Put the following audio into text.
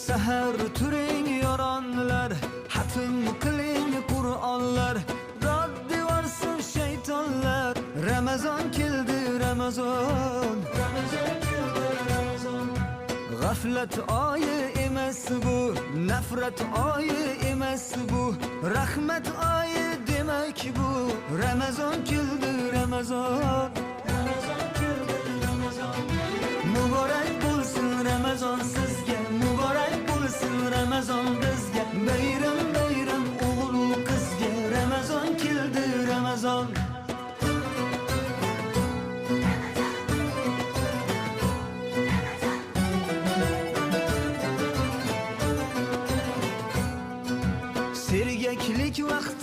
Sahar turing yoronlar, hatm qiling Qur'onlar, raddi varsin shaytonlar. Ramazon keldi, Ramazon. Ramazon keldi, Ramazon. G'aflat oyi emas bu, nafrat oyi emas bu, rahmat oyi demak bu. Ramazon keldi, Ramazon. Ramazon keldi, Ramazon. Muborak bo'lsin Ramazon sizga, muborak bo'lsin Ramazon bizga. Bayram bayram o'g'il qizga, Ramazon keldi, Ramazon. Sergaklik vaqti